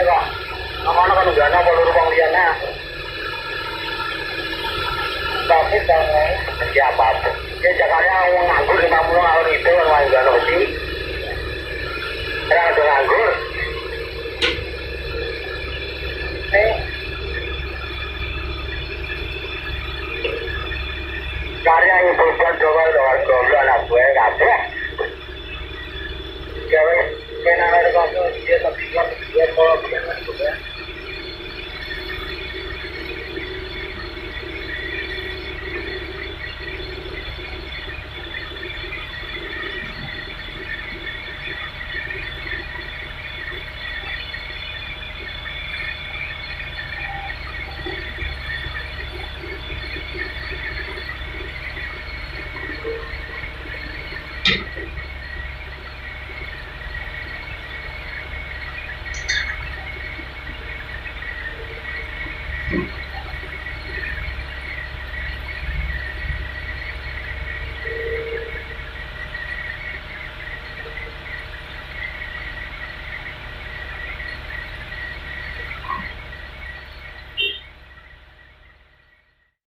ini kok. Ngono kan enggak ana loro wong liyane. Tapi siapa tuh? Ya jangan wong nganggur 50 tahun itu kan enggak ono sih. Ora ada nganggur.